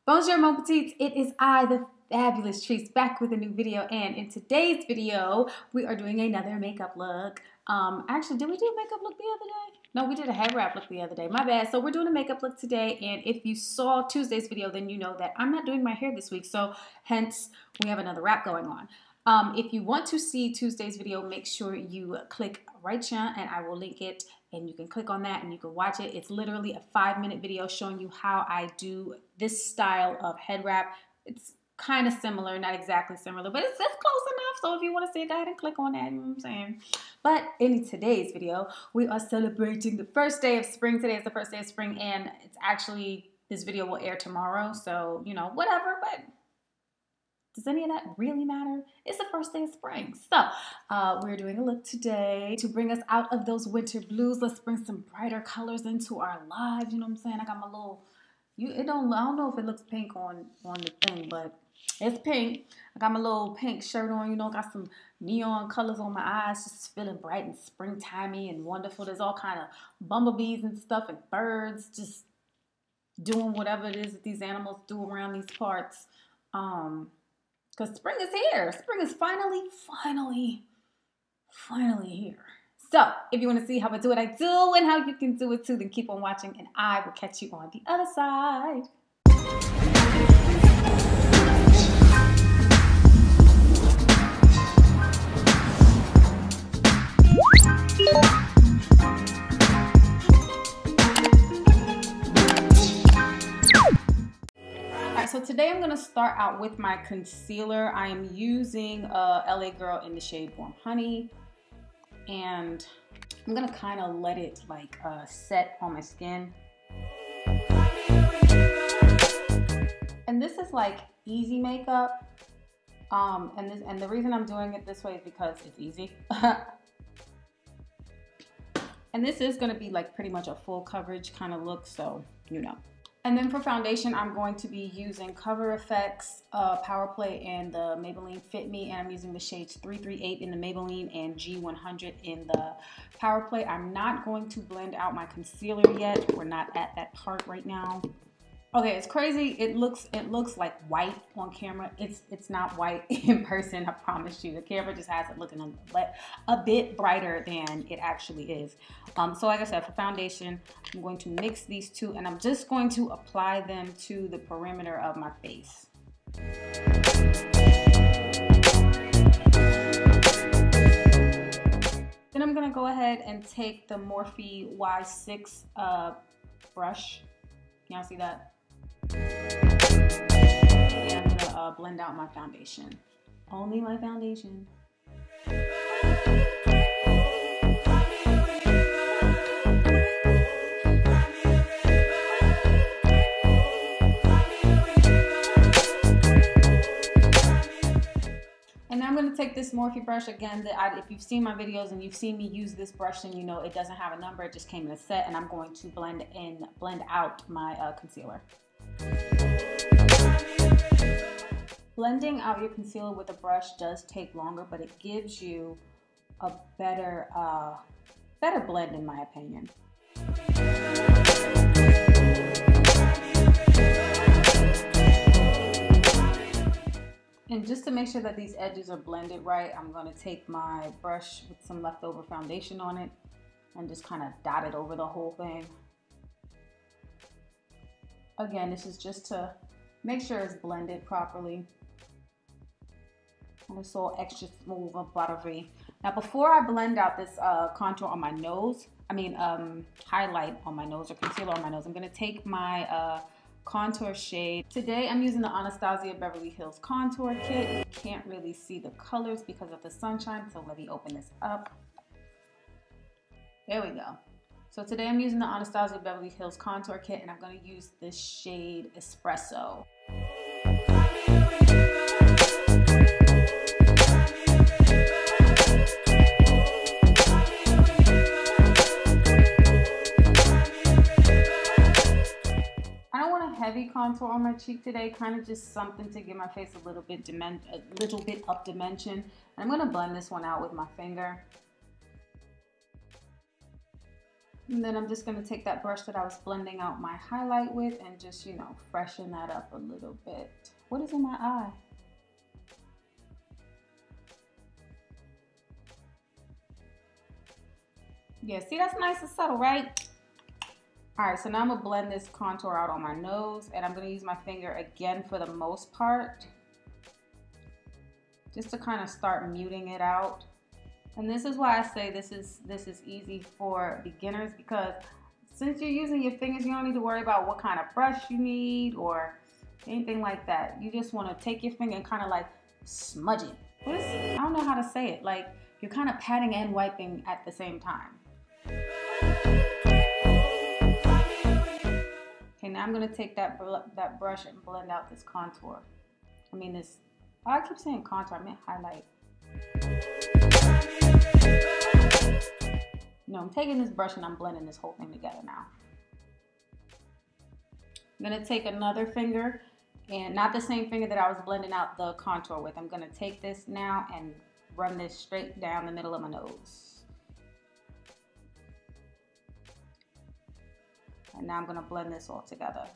Bonjour Mon Petites, it is I, the fabulous Trice, back with a new video, and in today's video, we are doing another makeup look. Actually, did we do a makeup look the other day? No, we did a head wrap look the other day, my bad. So we're doing a makeup look today, and if you saw Tuesday's video, then you know that I'm not doing my hair this week, so hence, we have another wrap going on. If you want to see Tuesday's video, make sure you click right here, and I will link it, and you can click on that and you can watch it. It's literally a 5-minute video showing you how I do this style of head wrap. It's kind of similar, not exactly similar, but it's close enough. So if you want to see it, go ahead and click on that, you know what I'm saying? But in today's video, we are celebrating the first day of spring. Today is the first day of spring, and it's actually, this video will air tomorrow, so, you know, whatever, but does any of that really matter? It's the first day of spring. So we're doing a look today to bring us out of those winter blues. Let's bring some brighter colors into our lives. You know what I'm saying? I got my little, I don't know if it looks pink on the thing, but it's pink. I got my little pink shirt on, you know, got some neon colors on my eyes, just feeling bright and springtimey and wonderful. There's all kind of bumblebees and stuff and birds just doing whatever it is that these animals do around these parts. Because spring is here. Spring is finally here. So, if you want to see how I do what I do and how you can do it too, then keep on watching and I will catch you on the other side. So today I'm going to start out with my concealer. I am using LA Girl in the shade Warm Honey, and I'm going to kind of let it like set on my skin. And this is like easy makeup, and the reason I'm doing it this way is because it's easy. And this is going to be like pretty much a full coverage kind of look, so you know. And then for foundation, I'm going to be using Cover FX, Power Play, and the Maybelline Fit Me. And I'm using the shades 338 in the Maybelline and G100 in the Power Play. I'm not going to blend out my concealer yet. We're not at that part right now. Okay, it's crazy. It looks like white on camera. It's not white in person, I promise you. The camera just has it looking a bit brighter than it actually is. So like I said, for foundation, I'm going to mix these two, and I'm just going to apply them to the perimeter of my face. Then I'm gonna go ahead and take the Morphe Y6 brush. Can y'all see that? And I'm gonna blend out my foundation. Only my foundation. And I'm going to take this Morphe brush again. If you've seen my videos and you've seen me use this brush, then you know it doesn't have a number. It just came in a set, and I'm going to blend out my concealer. Blending out your concealer with a brush does take longer, but it gives you a better blend, in my opinion. And just to make sure that these edges are blended right, I'm going to take my brush with some leftover foundation on it and just kind of dot it over the whole thing. Again, this is just to make sure it's blended properly. And it's all extra smooth and buttery. Now, before I blend out this contour on my nose, highlight on my nose or concealer on my nose, I'm going to take my contour shade. Today I'm using the Anastasia Beverly Hills Contour Kit. You can't really see the colors because of the sunshine, so let me open this up. There we go. So today I'm using the Anastasia Beverly Hills Contour Kit, and I'm going to use this shade Espresso. Heavy contour on my cheek today, kind of just something to give my face a little bit up dimension. And I'm going to blend this one out with my finger. And then I'm just going to take that brush that I was blending out my highlight with and just, you know, freshen that up a little bit. What is in my eye? Yeah, see, that's nice and subtle, right? All right, so now I'm gonna blend this contour out on my nose, and I'm gonna use my finger again for the most part, just to kind of start muting it out. And this is why I say this is easy for beginners, because since you're using your fingers, you don't need to worry about what kind of brush you need or anything like that. You just want to take your finger and kind of like smudge it. I don't know how to say it. Like, you're kind of patting and wiping at the same time. Okay, now I'm going to take that brush and blend out this contour. I keep saying contour, I meant highlight. No, I'm taking this brush and I'm blending this whole thing together now. I'm going to take another finger, and not the same finger that I was blending out the contour with. I'm going to take this now and run this straight down the middle of my nose. And now I'm going to blend this all together.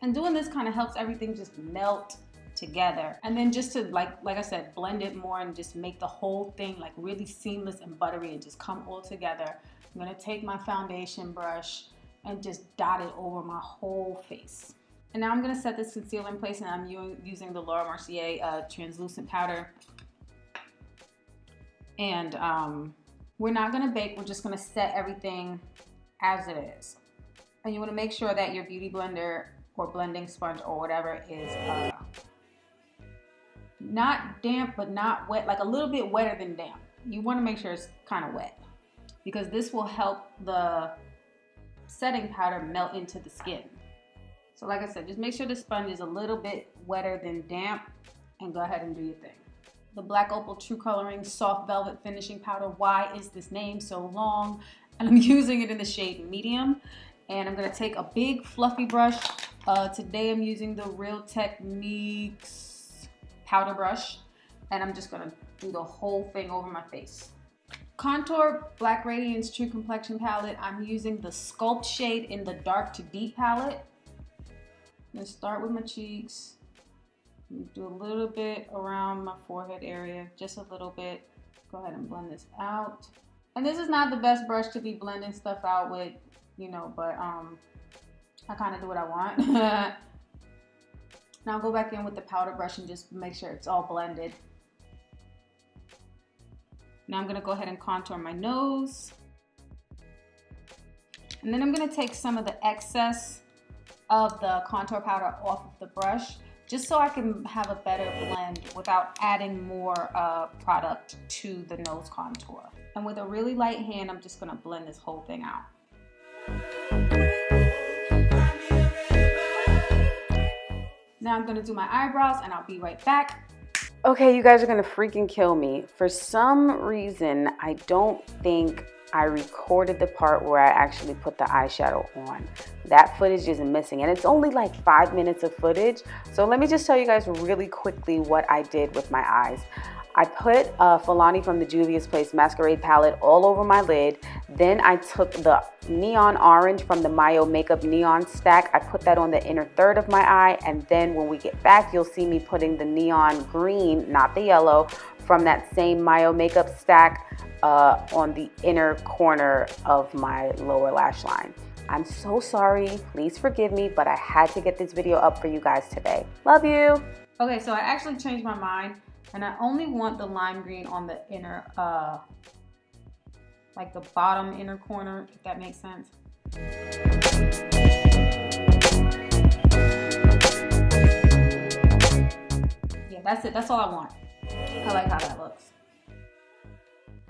And doing this kind of helps everything just melt together. And then just to, like I said, blend it more and just make the whole thing like really seamless and buttery and just come all together. I'm going to take my foundation brush and just dot it over my whole face. And now I'm going to set this concealer in place, and I'm using the Laura Mercier translucent powder. And we're not going to bake, we're just going to set everything as it is. And you want to make sure that your beauty blender or blending sponge or whatever is not damp but not wet, like a little bit wetter than damp. You want to make sure it's kind of wet, because this will help the setting powder melt into the skin. So like I said, just make sure the sponge is a little bit wetter than damp, and go ahead and do your thing. The Black Opal True Coloring Soft Velvet Finishing Powder. Why is this name so long? And I'm using it in the shade medium. And I'm going to take a big fluffy brush. Today I'm using the Real Techniques powder brush. And I'm just going to do the whole thing over my face. Contour Black Radiance True Complexion Palette. I'm using the Sculpt shade in the Dark to Deep palette. I'm going to start with my cheeks. Do a little bit around my forehead area, just a little bit. Go ahead and blend this out. And this is not the best brush to be blending stuff out with, you know, but I kind of do what I want. Now I'll go back in with the powder brush and just make sure it's all blended. Now I'm gonna go ahead and contour my nose. And then I'm gonna take some of the excess of the contour powder off of the brush, just so I can have a better blend without adding more product to the nose contour. And with a really light hand, I'm just gonna blend this whole thing out. Now I'm gonna do my eyebrows, and I'll be right back. Okay, you guys are gonna freaking kill me. For some reason, I don't think I recorded the part where I actually put the eyeshadow on. That footage is missing, and it's only like 5 minutes of footage. So let me just tell you guys really quickly what I did with my eyes. I put Fulani from the Juvia's Place Masquerade palette all over my lid. Then I took the neon orange from the Mayo Makeup Neon Stack. I put that on the inner third of my eye. And then when we get back, you'll see me putting the neon green, not the yellow, from that same Mayo Makeup Stack on the inner corner of my lower lash line. I'm so sorry, please forgive me, but I had to get this video up for you guys today. Love you. Okay, so I actually changed my mind, and I only want the lime green on the inner, like the bottom inner corner, if that makes sense. Yeah, that's it, that's all I want. I like how that looks.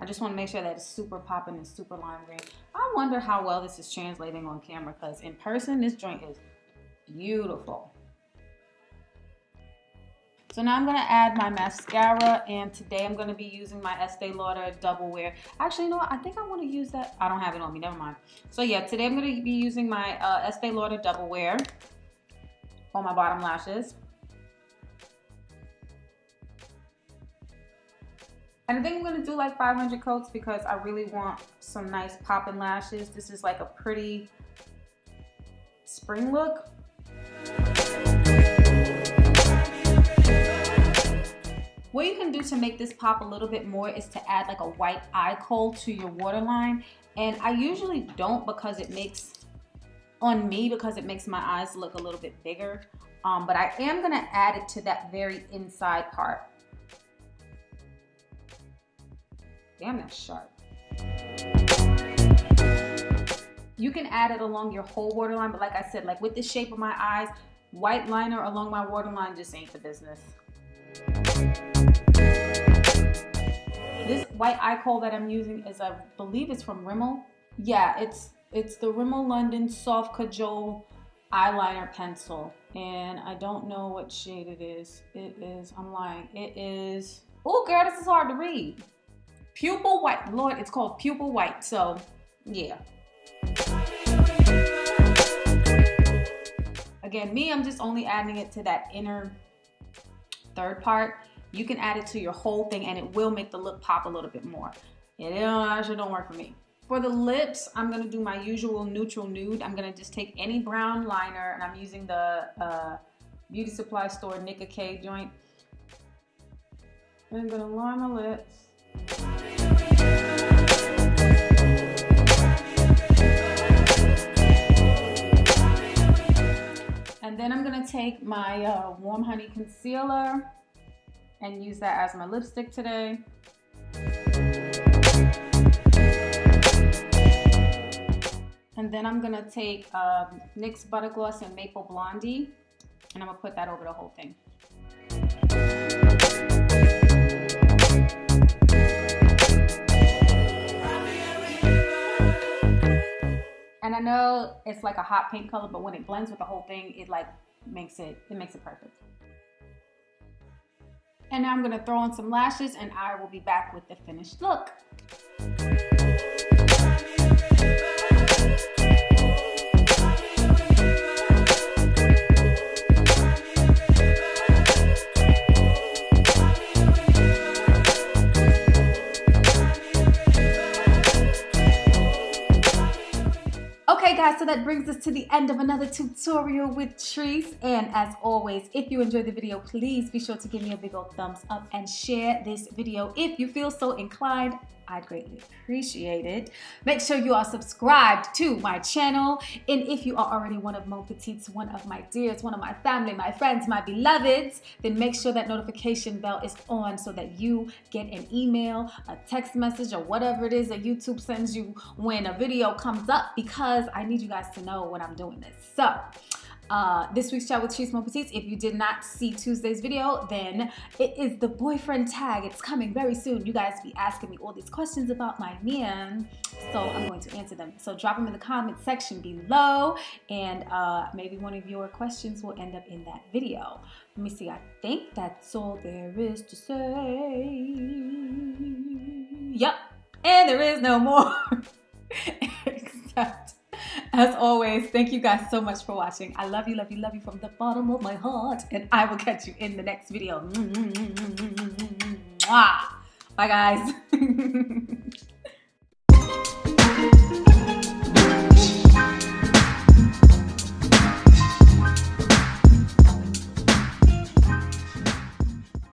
I just want to make sure that it's super popping and super lime green. I wonder how well this is translating on camera, because in person, this joint is beautiful. So now I'm going to add my mascara, and today I'm going to be using my Estee Lauder Double Wear. Actually, you know what? I think I want to use that. I don't have it on me. Never mind. So yeah, today I'm going to be using my Estee Lauder Double Wear on my bottom lashes. And I think I'm gonna do like 500 coats because I really want some nice popping lashes. This is like a pretty spring look. What you can do to make this pop a little bit more is to add like a white eye kohl to your waterline. And I usually don't because it makes, on me, because it makes my eyes look a little bit bigger. But I am gonna add it to that very inside part. Damn, that's sharp. You can add it along your whole waterline, but like I said, like with the shape of my eyes, white liner along my waterline just ain't the business. This white eye kohl that I'm using is, I believe it's from Rimmel. Yeah, it's the Rimmel London Soft Cajole eyeliner pencil. And I don't know what shade it is. It is, I'm lying, it is, oh girl, this is hard to read. Pupil white, Lord, it's called pupil white, so yeah. Again, me, I'm just only adding it to that inner third part. You can add it to your whole thing and it will make the look pop a little bit more. It actually don't work for me. For the lips, I'm gonna do my usual neutral nude. I'm gonna just take any brown liner and I'm using the beauty supply store Nicka K joint. And I'm gonna line my lips. And then I'm gonna take my Warm Honey Concealer and use that as my lipstick today. And then I'm gonna take NYX Butter Gloss and Maple Blondie, and I'm gonna put that over the whole thing. And I know it's like a hot pink color, but when it blends with the whole thing, it like makes it perfect. And now I'm gonna throw on some lashes and I will be back with the finished look. Okay guys, so that brings us to the end of another tutorial with Trice. And as always, if you enjoyed the video, please be sure to give me a big old thumbs up and share this video if you feel so inclined. I'd greatly appreciate it. Make sure you are subscribed to my channel. And if you are already one of Mon Petites, one of my dears, one of my family, my friends, my beloveds, then make sure that notification bell is on so that you get an email, a text message, or whatever it is that YouTube sends you when a video comes up, because I need you guys to know when I'm doing this. So, this week's chat with Trice Mon Petites. If you did not see Tuesday's video, then it is the boyfriend tag. It's coming very soon. You guys be asking me all these questions about my man, so I'm going to answer them. So drop them in the comment section below, and maybe one of your questions will end up in that video. Let me see. I think that's all there is to say. Yep, and there is no more. Except, as always, thank you guys so much for watching. I love you, love you, love you from the bottom of my heart. And I will catch you in the next video. Bye, guys.